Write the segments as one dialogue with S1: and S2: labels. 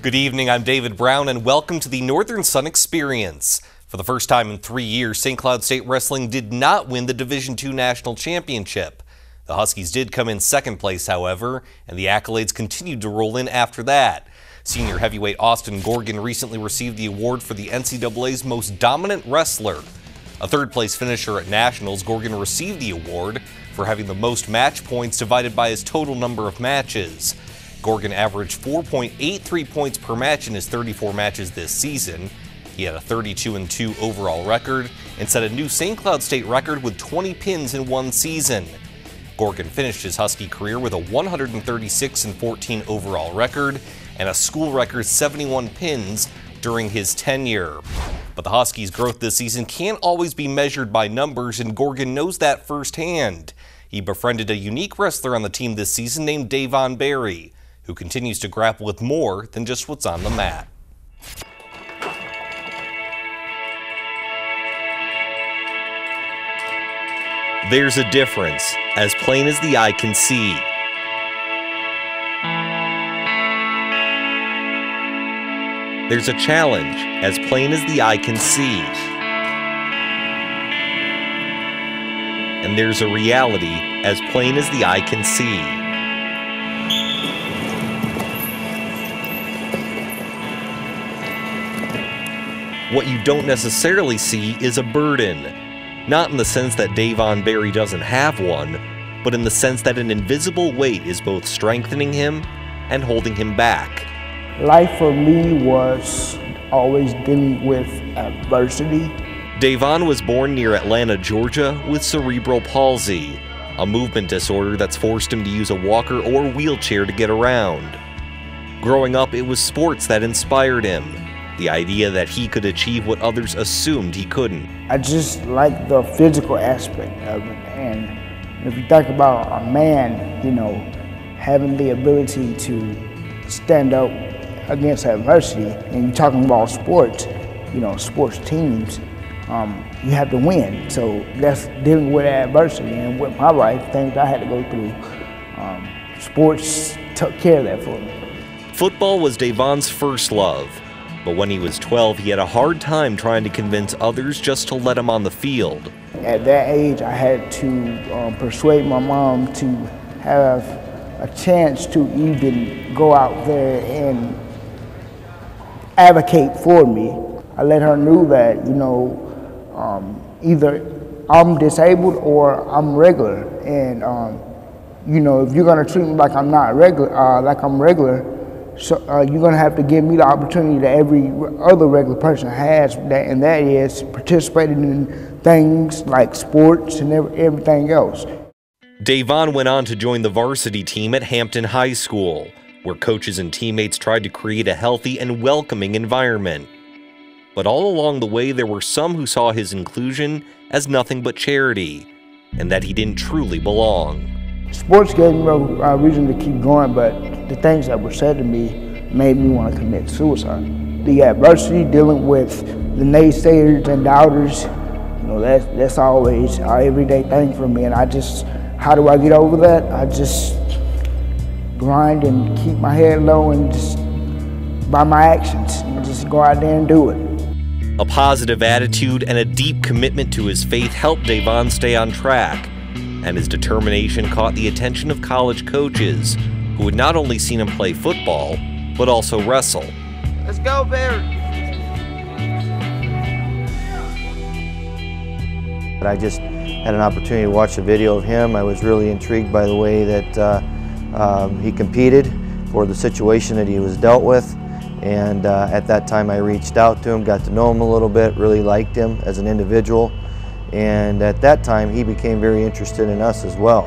S1: Good evening, I'm David Brown, and welcome to the Northern Sun Experience. For the first time in 3 years, St. Cloud State Wrestling did not win the Division II National Championship. The Huskies did come in second place, however, and the accolades continued to roll in after that. Senior heavyweight Austin Gorgon recently received the award for the NCAA's Most Dominant Wrestler. A third-place finisher at Nationals, Gorgon received the award for having the most match points divided by his total number of matches. Gorgon averaged 4.83 points per match in his 34 matches this season. He had a 32-2 overall record and set a new St. Cloud State record with 20 pins in one season. Gorgon finished his Husky career with a 136-14 overall record and a school record 71 pins during his tenure. But the Huskies' growth this season can't always be measured by numbers, and Gorgon knows that firsthand. He befriended a unique wrestler on the team this season named Davon Barry, who continues to grapple with more than just what's on the mat. There's a difference, as plain as the eye can see. There's a challenge, as plain as the eye can see. And there's a reality, as plain as the eye can see. What you don't necessarily see is a burden. Not in the sense that Davon Barry doesn't have one, but in the sense that an invisible weight is both strengthening him and holding him back.
S2: Life for me was always dealing with adversity.
S1: Davon was born near Atlanta, Georgia, with cerebral palsy, a movement disorder that's forced him to use a walker or wheelchair to get around. Growing up, it was sports that inspired him. The idea that he could achieve what others assumed he couldn't.
S2: I just like the physical aspect of it, and if you think about a man, having the ability to stand up against adversity, and you're talking about sports, sports teams, you have to win. So that's dealing with adversity, and with my life, things I had to go through, sports took care of that for me.
S1: Football was Davon's first love. But when he was 12, he had a hard time trying to convince others just to let him on the field.
S2: At that age, I had to persuade my mom to have a chance to even go out there and advocate for me. I let her know that, either I'm disabled or I'm regular. And, if you're gonna treat me like I'm not regular, like I'm regular, so you're going to have to give me the opportunity that every other regular person has, and that is participating in things like sports and everything else.
S1: Davon went on to join the varsity team at Hampton High School, where coaches and teammates tried to create a healthy and welcoming environment. But all along the way, there were some who saw his inclusion as nothing but charity, and that he didn't truly belong.
S2: Sports gave me a reason to keep going, but the things that were said to me made me want to commit suicide. The adversity, dealing with the naysayers and doubters, that's always an everyday thing for me. And how do I get over that? I just grind and keep my head low and just by my actions, and just go out there and do it.
S1: A positive attitude and a deep commitment to his faith helped Davon stay on track. And his determination caught the attention of college coaches, who had not only seen him play football, but also wrestle.
S3: Let's go, Barry!
S4: But I just had an opportunity to watch a video of him. I was really intrigued by the way that he competed, for the situation that he was dealt with. And at that time I reached out to him, got to know him a little bit, really liked him as an individual. And at that time, he became very interested in us as well.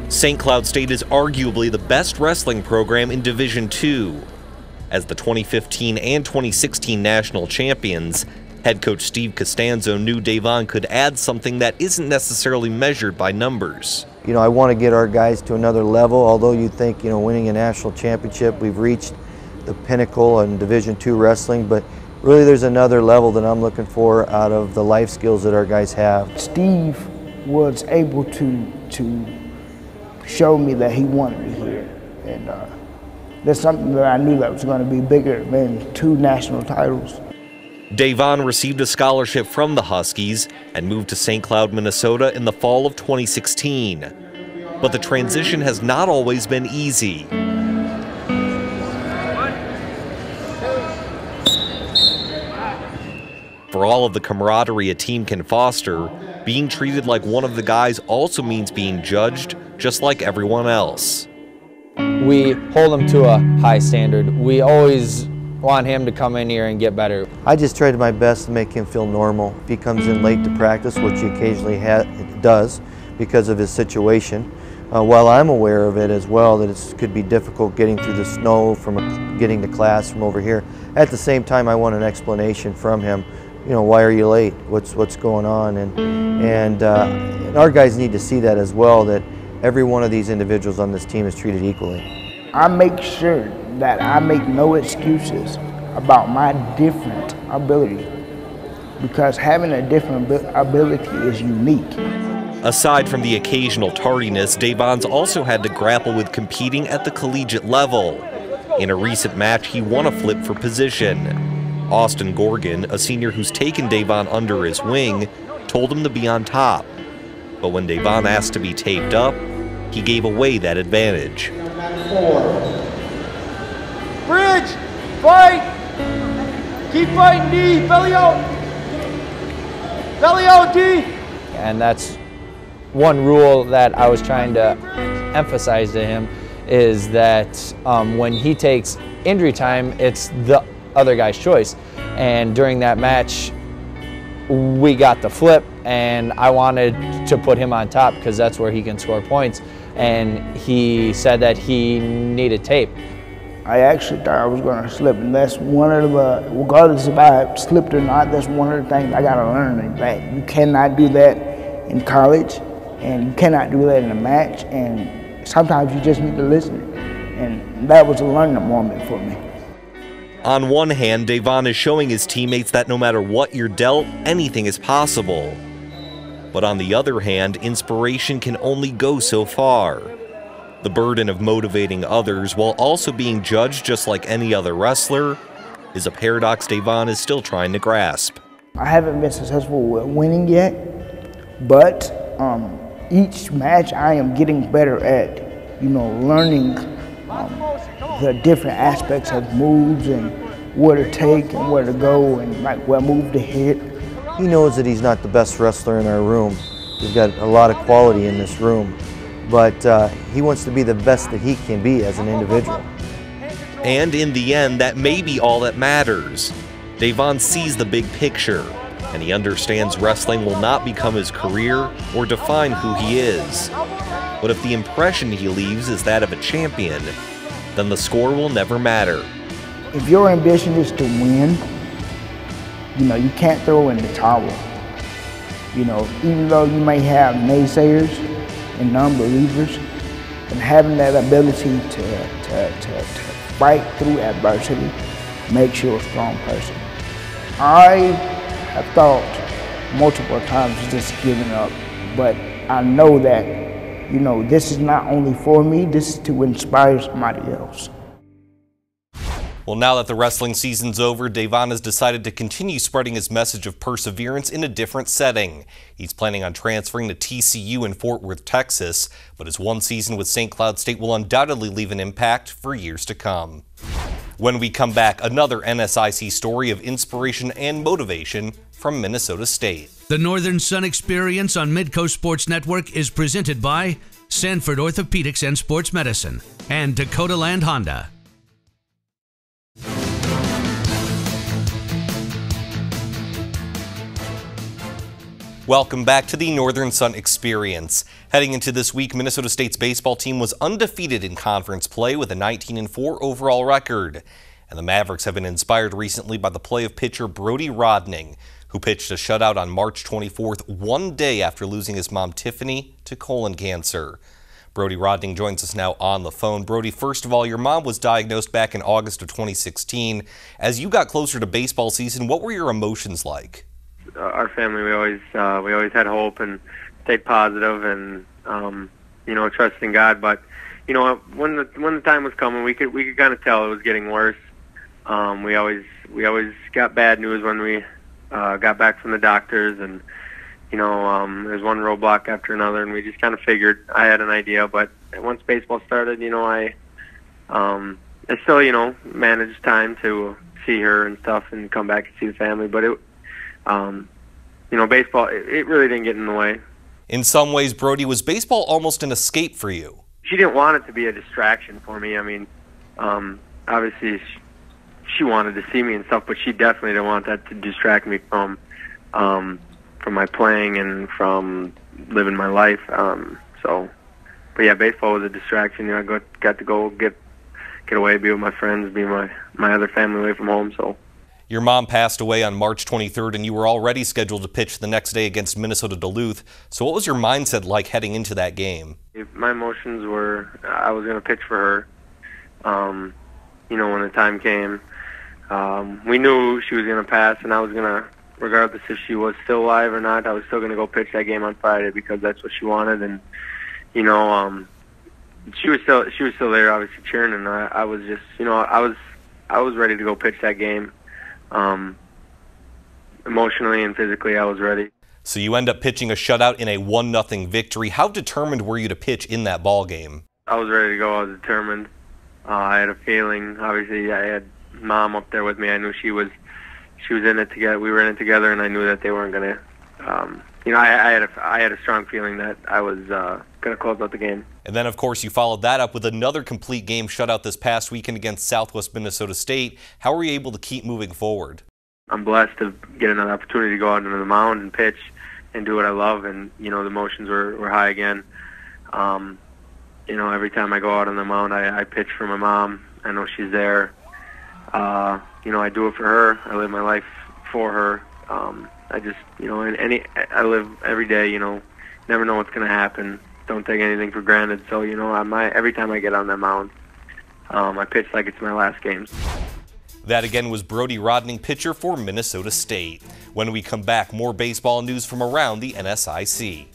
S1: St. Cloud State is arguably the best wrestling program in Division II. As the 2015 and 2016 national champions, head coach Steve Costanzo knew Davon could add something that isn't necessarily measured by numbers.
S4: I want to get our guys to another level. Although you think, winning a national championship, we've reached the pinnacle in Division II wrestling, but really there's another level that I'm looking for out of the life skills that our guys have.
S2: Steve was able to show me that he wanted me here, and that's something that I knew that was going to be bigger than 2 national titles.
S1: Davon received a scholarship from the Huskies and moved to St. Cloud, Minnesota in the fall of 2016. But the transition has not always been easy. For all of the camaraderie a team can foster, being treated like one of the guys also means being judged just like everyone else.
S3: We hold him to a high standard. We always want him to come in here and get better.
S4: I just tried my best to make him feel normal. If he comes in late to practice, which he occasionally does because of his situation, while I'm aware of it as well, that it could be difficult getting through the snow from getting to class from over here. At the same time, I want an explanation from him. You know, why are you late? What's going on? And our guys need to see that as well, that every one of these individuals on this team is treated equally.
S2: I make sure that I make no excuses about my different ability, because having a different ability is unique.
S1: Aside from the occasional tardiness, Davon's also had to grapple with competing at the collegiate level. In a recent match, he won a flip for position. Austin Gorgon, a senior who's taken Davon under his wing, told him to be on top. But when Davon asked to be taped up, he gave away that advantage.
S5: 4. Bridge! Fight! Keep fighting, D! Belly out! Belly out, D!
S3: And that's one rule that I was trying to emphasize to him, is that when he takes injury time, it's the other guy's choice. And during that match, we got the flip, and I wanted to put him on top because that's where he can score points. And he said that he needed tape.
S2: I actually thought I was going to slip, and that's one of the, regardless if I slipped or not, that's one of the things I got to learn, that you cannot do that in college, and you cannot do that in a match, and sometimes you just need to listen. And that was a learning moment for me.
S1: On one hand, Davon is showing his teammates that no matter what you're dealt, anything is possible. But on the other hand, inspiration can only go so far. The burden of motivating others while also being judged just like any other wrestler is a paradox Davon is still trying to grasp.
S2: I haven't been successful with winning yet, but each match I am getting better at, learning the different aspects of moves and where to take and where to go and like what move to hit.
S4: He knows that he's not the best wrestler in our room. We've got a lot of quality in this room, but he wants to be the best that he can be as an individual.
S1: And in the end, that may be all that matters. Davon sees the big picture, and he understands wrestling will not become his career or define who he is. But if the impression he leaves is that of a champion, then the score will never matter.
S2: If your ambition is to win, you can't throw in the towel. Even though you may have naysayers and non-believers, and having that ability to fight through adversity makes you a strong person. I have thought multiple times just giving up, but I know that, this is not only for me, this is to inspire somebody else.
S1: Well, now that the wrestling season's over, Davon has decided to continue spreading his message of perseverance in a different setting. He's planning on transferring to TCU in Fort Worth, Texas, but his one season with St. Cloud State will undoubtedly leave an impact for years to come. When we come back, another NSIC story of inspiration and motivation from Minnesota State.
S6: The Northern Sun Experience on Midcoast Sports Network is presented by Sanford Orthopedics and Sports Medicine and Dakota Land Honda.
S1: Welcome back to the Northern Sun Experience. Heading into this week, Minnesota State's baseball team was undefeated in conference play with a 19-4 overall record. And the Mavericks have been inspired recently by the play of pitcher Brodie Roding, who pitched a shutout on March 24th, one day after losing his mom Tiffany to colon cancer. Brodie Roding joins us now on the phone. Brody, first of all, your mom was diagnosed back in August of 2016. As you got closer to baseball season, what were your emotions like?
S7: Our family, we always had hope and stayed positive and trust in God. But you know, when the time was coming, we could kind of tell it was getting worse. We always got bad news when we got back from the doctors, and you know, there's one roadblock after another, and we just kind of figured I had an idea. But once baseball started, you know, I still, you know, managed time to see her and stuff and come back and see the family. But it, you know, baseball, it really didn't get in the way.
S1: In some ways, Brody, was baseball almost an escape for you?
S7: She didn't want it to be a distraction for me. I mean, obviously she wanted to see me and stuff, but she definitely didn't want that to distract me from my playing and from living my life. But yeah, baseball was a distraction. You know, I got to go get away, be with my friends, be my other family away from home. So.
S1: Your mom passed away on March 23rd, and you were already scheduled to pitch the next day against Minnesota Duluth. So what was your mindset like heading into that game?
S7: My emotions were I was going to pitch for her. You know, when the time came, we knew she was going to pass, and I was going to, regardless if she was still alive or not, I was still going to go pitch that game on Friday because that's what she wanted. And you know, she was still there, obviously cheering, and I was just, you know, I was ready to go pitch that game. Emotionally and physically, I was ready.
S1: So you end up pitching a shutout in a 1-0 victory. How determined were you to pitch in that ball game?
S7: I was ready to go. I was determined. I had a feeling. Obviously, I had Mom up there with me. I knew she was in it together. We were in it together, and I knew that they weren't going to. You know, I had a strong feeling that I was going to close out the game.
S1: And then, of course, you followed that up with another complete game shutout this past weekend against Southwest Minnesota State. How were you able to keep moving forward?
S7: I'm blessed to get another opportunity to go out into the mound and pitch and do what I love, and you know, the emotions were high again. You know, every time I go out on the mound, I pitch for my mom. I know she's there. You know, I do it for her. I live my life for her. I just, you know, I live every day. You know, never know what's going to happen. Don't take anything for granted. So, you know, every time I get on that mound, I pitch like it's my last game.
S1: That again was Brodie Roding, pitcher for Minnesota State. When we come back, more baseball news from around the NSIC.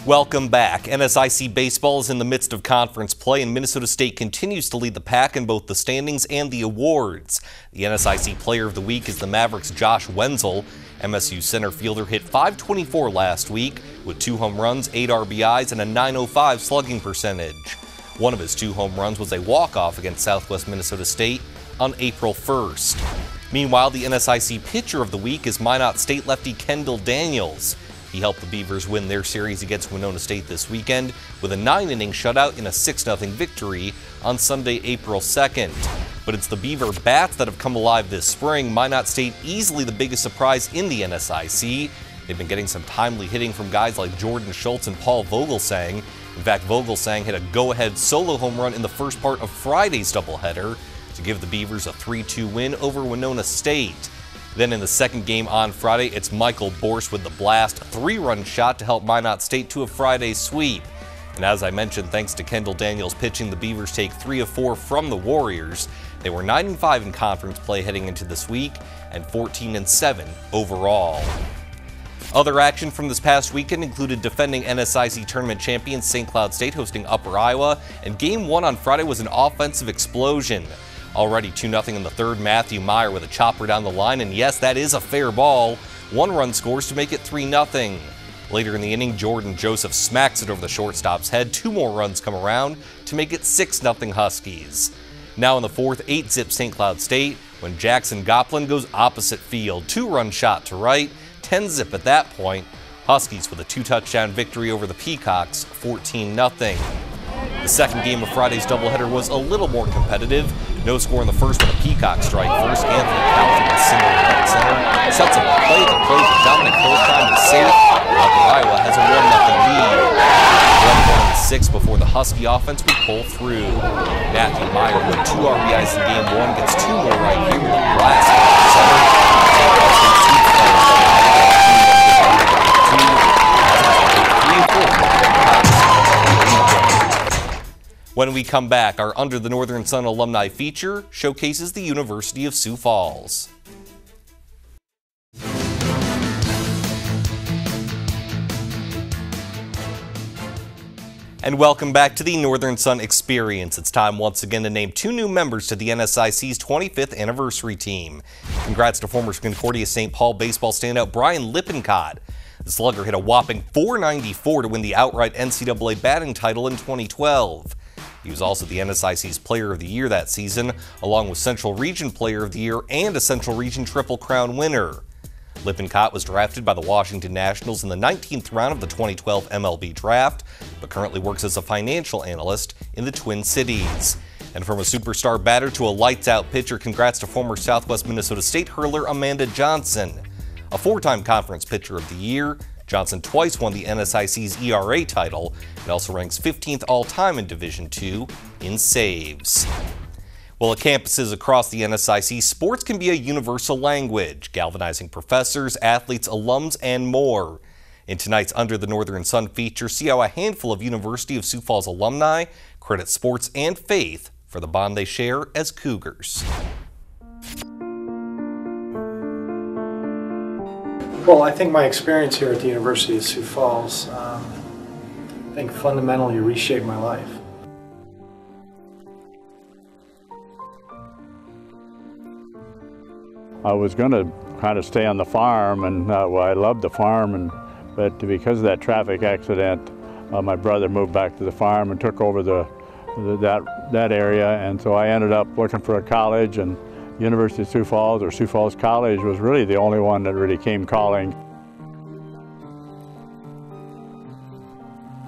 S1: Welcome back. NSIC baseball is in the midst of conference play, and Minnesota State continues to lead the pack in both the standings and the awards. The NSIC Player of the Week is the Mavericks' Josh Wenzel. MSU center fielder hit .524 last week with 2 home runs, 8 RBIs, and a .905 slugging percentage. One of his 2 home runs was a walk-off against Southwest Minnesota State on April 1st. Meanwhile, the NSIC Pitcher of the Week is Minot State lefty Kendall Daniels. He helped the Beavers win their series against Winona State this weekend with a 9-inning shutout in a 6-0 victory on Sunday, April 2nd. But it's the Beaver bats that have come alive this spring. Minot State easily the biggest surprise in the NSIC. They've been getting some timely hitting from guys like Jordan Schultz and Paul Vogelsang. In fact, Vogelsang hit a go-ahead solo home run in the first part of Friday's doubleheader to give the Beavers a 3-2 win over Winona State. Then in the second game on Friday, it's Michael Borst with the blast 3-run shot to help Minot State to a Friday sweep. And as I mentioned, thanks to Kendall Daniels pitching, the Beavers take 3 of 4 from the Warriors. They were 9-5 in conference play heading into this week and 14-7 overall. Other action from this past weekend included defending NSIC tournament champions St. Cloud State hosting Upper Iowa, and Game 1 on Friday was an offensive explosion. Already 2-0 in the third, Matthew Meyer with a chopper down the line, and yes, that is a fair ball. 1 run scores to make it 3-0. Later in the inning, Jordan Joseph smacks it over the shortstop's head. 2 more runs come around to make it 6-0 Huskies. Now in the fourth, 8-zip St. Cloud State when Jackson Goplin goes opposite field. 2-run shot to right, 10-zip at that point. Huskies with a 2-touchdown victory over the Peacocks, 14-0. The second game of Friday's doubleheader was a little more competitive. No score in the first when the Peacocks strike first. Anthony Calvin with a single to right center sets up a play. The play for Dominic Colstein is safe. Upper Iowa has a 1-0 lead. Run down to 6 before the Husky offense would pull through. Matthew Meyer with 2 RBIs in game 1 gets 2 more right here with a blast to center. When we come back, our Under the Northern Sun alumni feature showcases the University of Sioux Falls. And welcome back to the Northern Sun Experience. It's time once again to name 2 new members to the NSIC's 25th anniversary team. Congrats to former Concordia St. Paul baseball standout Brian Lippincott. The slugger hit a whopping .494 to win the outright NCAA batting title in 2012. He was also the NSIC's Player of the Year that season, along with Central Region Player of the Year and a Central Region Triple Crown winner. Lippincott was drafted by the Washington Nationals in the 19th round of the 2012 MLB draft, but currently works as a financial analyst in the Twin Cities. And from a superstar batter to a lights-out pitcher, congrats to former Southwest Minnesota State hurler Amanda Johnson. A 4-time Conference Pitcher of the Year, Johnson twice won the NSIC's ERA title and also ranks 15th all-time in Division II in saves. Well, at campuses across the NSIC, sports can be a universal language, galvanizing professors, athletes, alums, and more. In tonight's Under the Northern Sun feature, see how a handful of University of Sioux Falls alumni credit sports and faith for the bond they share as Cougars.
S8: Well, I think my experience here at the University of Sioux Falls, fundamentally reshaped my life.
S9: I was going to kind of stay on the farm, and well, I loved the farm, but because of that traffic accident, my brother moved back to the farm and took over that area, and so I ended up looking for a college, and University of Sioux Falls, or Sioux Falls College, was really the only one that really came calling.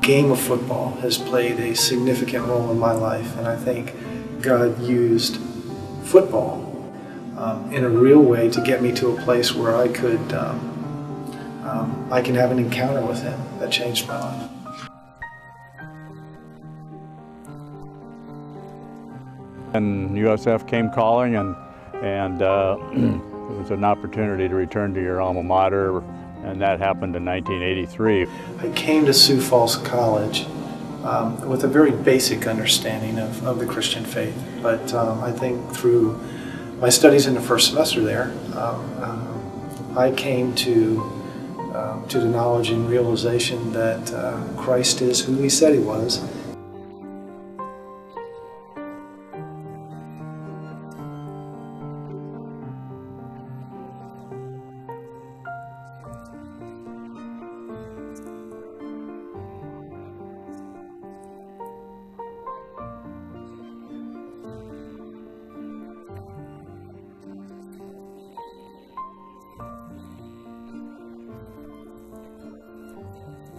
S8: The game of football has played a significant role in my life, and I think God used football in a real way to get me to a place where I could, I can have an encounter with Him that changed my life.
S9: And USF came calling, and it was an opportunity to return to your alma mater, and that happened in 1983.
S8: I came to Sioux Falls College with a very basic understanding of the Christian faith, but I think through my studies in the first semester there, I came to the knowledge and realization that Christ is who He said He was.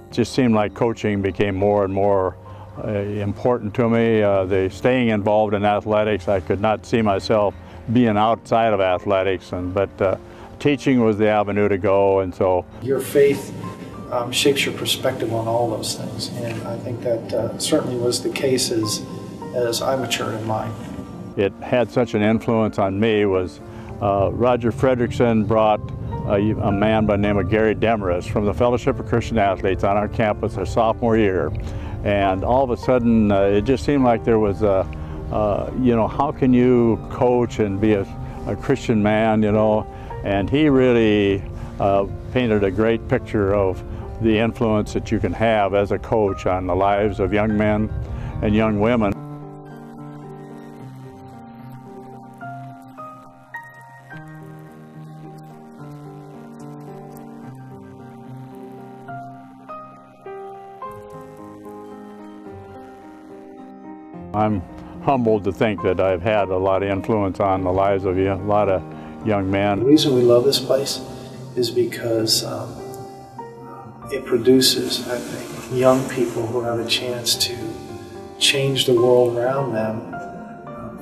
S9: It just seemed like coaching became more and more important to me. The staying involved in athletics, I could not see myself being outside of athletics, but teaching was the avenue to go, and so.
S8: Your faith shapes your perspective on all those things, and I think that certainly was the case as I matured in mine.
S9: It had such an influence on me was Roger Fredrickson brought a man by the name of Gary Demarest from the Fellowship of Christian Athletes on our campus our sophomore year. And all of a sudden, it just seemed like there was how can you coach and be a Christian man, And he really painted a great picture of the influence that you can have as a coach on the lives of young men and young women. I'm humbled to think that I've had a lot of influence on the lives of a lot of young men.
S8: The reason we love this place is because it produces, I think, young people who have a chance to change the world around them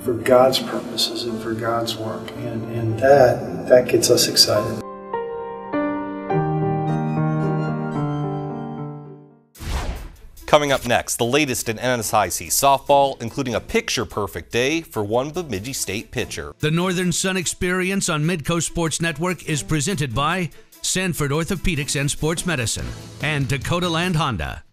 S8: for God's purposes and for God's work, and that gets us excited.
S1: Coming up next, the latest in NSIC Softball, including a picture-perfect day for one Bemidji State pitcher.
S6: The Northern Sun Experience on Midcoast Sports Network is presented by Sanford Orthopedics and Sports Medicine and Dakota Land Honda.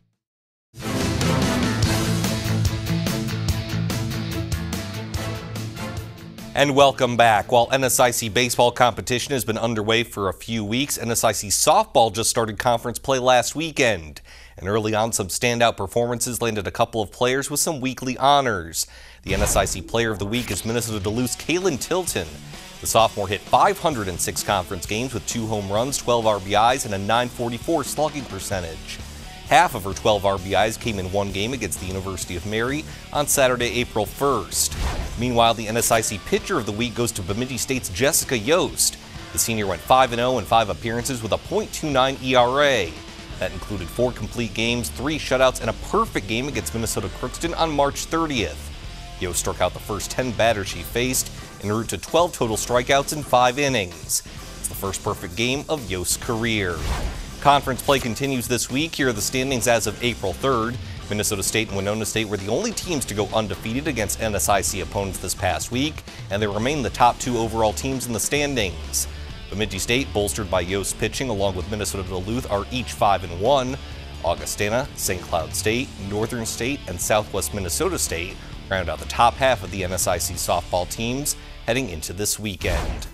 S1: And welcome back. While NSIC baseball competition has been underway for a few weeks, NSIC softball just started conference play last weekend. And early on, some standout performances landed a couple of players with some weekly honors. The NSIC Player of the Week is Minnesota Duluth's Kaylin Tilton. The sophomore hit 506 conference games with 2 home runs, 12 RBIs, and a .944 slugging percentage. Half of her 12 RBIs came in one game against the University of Mary on Saturday, April 1st. Meanwhile, the NSIC Pitcher of the Week goes to Bemidji State's Jessica Yost. The senior went 5-0 in 5 appearances with a .29 ERA. That included 4 complete games, 3 shutouts, and a perfect game against Minnesota Crookston on March 30th. Yost struck out the first 10 batters she faced en route to 12 total strikeouts in 5 innings. It's the first perfect game of Yost's career. Conference play continues this week. Here are the standings as of April 3rd. Minnesota State and Winona State were the only teams to go undefeated against NSIC opponents this past week, and they remain the top 2 overall teams in the standings. Bemidji State, bolstered by Yost pitching along with Minnesota Duluth, are each 5-1. Augustana, St. Cloud State, Northern State, and Southwest Minnesota State round out the top half of the NSIC softball teams heading into this weekend.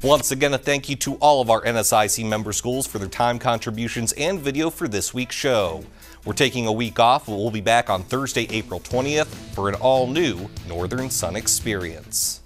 S1: Once again, a thank you to all of our NSIC member schools for their time contributions and video for this week's show. We're taking a week off, but we'll be back on Thursday, April 20th for an all-new Northern Sun Experience.